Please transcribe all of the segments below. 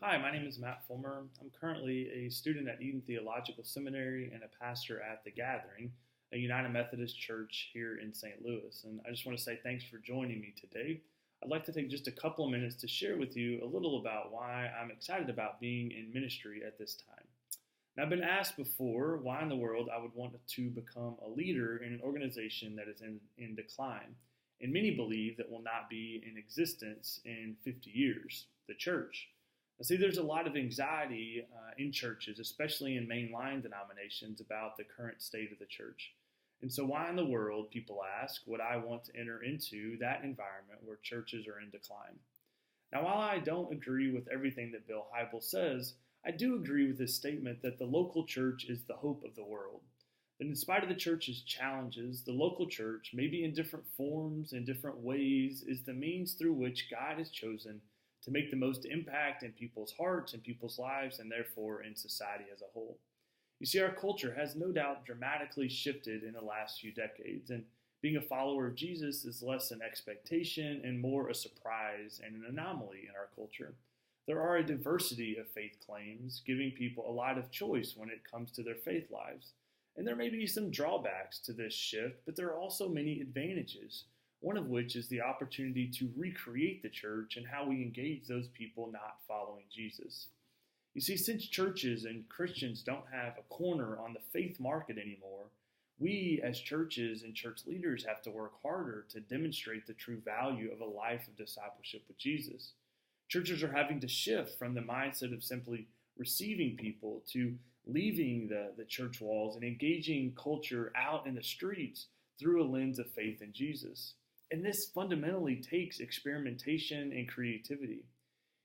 Hi, my name is Matt Fulmer. I'm currently a student at Eden Theological Seminary and a pastor at The Gathering, a United Methodist church here in St. Louis. And I just want to say thanks for joining me today. I'd like to take just a couple of minutes to share with you a little about why I'm excited about being in ministry at this time. Now, I've been asked before why in the world I would want to become a leader in an organization that is in decline, and many believe that will not be in existence in 50 years, the church. Now, see, there's a lot of anxiety in churches, especially in mainline denominations, about the current state of the church. And so why in the world, people ask, would I want to enter into that environment where churches are in decline? Now, while I don't agree with everything that Bill Hybels says, I do agree with his statement that the local church is the hope of the world. That in spite of the church's challenges, the local church, maybe in different forms, in different ways, is the means through which God has chosen to make the most impact in people's hearts and people's lives, and therefore in society as a whole. You see, our culture has no doubt dramatically shifted in the last few decades, and being a follower of Jesus is less an expectation and more a surprise and an anomaly in our culture. There are a diversity of faith claims, giving people a lot of choice when it comes to their faith lives. And there may be some drawbacks to this shift, but there are also many advantages, one of which is the opportunity to recreate the church and how we engage those people not following Jesus. You see, since churches and Christians don't have a corner on the faith market anymore, we as churches and church leaders have to work harder to demonstrate the true value of a life of discipleship with Jesus. Churches are having to shift from the mindset of simply receiving people to leaving the church walls and engaging culture out in the streets through a lens of faith in Jesus. And this fundamentally takes experimentation and creativity.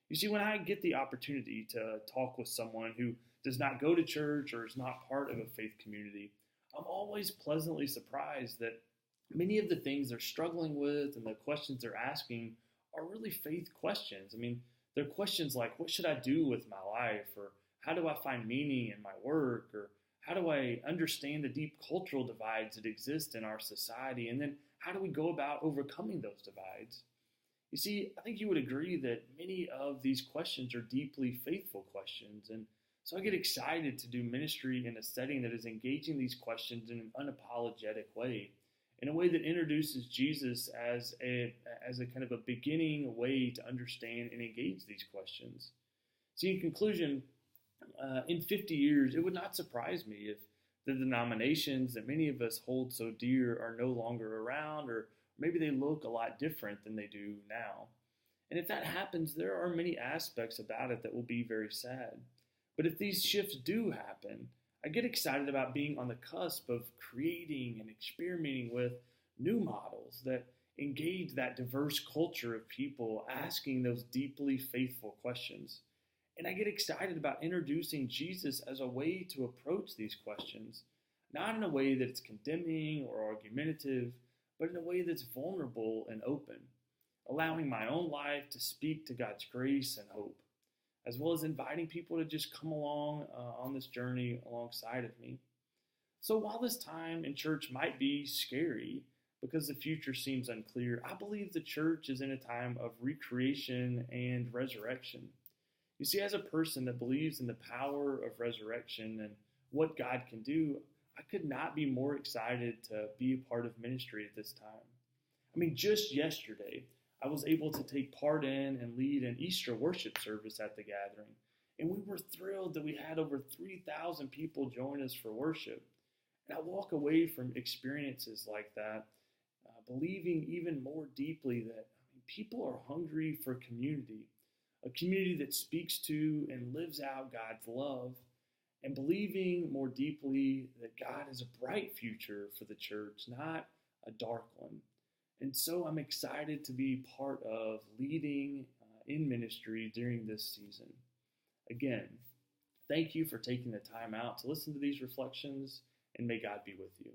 You see, when I get the opportunity to talk with someone who does not go to church or is not part of a faith community, I'm always pleasantly surprised that many of the things they're struggling with and the questions they're asking are really faith questions. I mean, they're questions like, what should I do with my life? Or how do I find meaning in my work? Or how do I understand the deep cultural divides that exist in our society? And then how do we go about overcoming those divides? You see, I think you would agree that many of these questions are deeply faithful questions. And so I get excited to do ministry in a setting that is engaging these questions in an unapologetic way, in a way that introduces Jesus as a kind of a beginning way to understand and engage these questions. See, in conclusion, in 50 years, it would not surprise me if the denominations that many of us hold so dear are no longer around, or maybe they look a lot different than they do now. And if that happens, there are many aspects about it that will be very sad. But if these shifts do happen, I get excited about being on the cusp of creating and experimenting with new models that engage that diverse culture of people asking those deeply faithful questions. And I get excited about introducing Jesus as a way to approach these questions, not in a way that it's condemning or argumentative, but in a way that's vulnerable and open, allowing my own life to speak to God's grace and hope, as well as inviting people to just come along on this journey alongside of me. So while this time in church might be scary because the future seems unclear, I believe the church is in a time of recreation and resurrection. You see, as a person that believes in the power of resurrection and what God can do, I could not be more excited to be a part of ministry at this time. I mean, just yesterday, I was able to take part in and lead an Easter worship service at the Gathering. And we were thrilled that we had over 3,000 people join us for worship. And I walk away from experiences like that, believing even more deeply that people are hungry for community, a community that speaks to and lives out God's love, and believing more deeply that God has a bright future for the church, not a dark one. And so I'm excited to be part of leading in ministry during this season. Again, thank you for taking the time out to listen to these reflections, and may God be with you.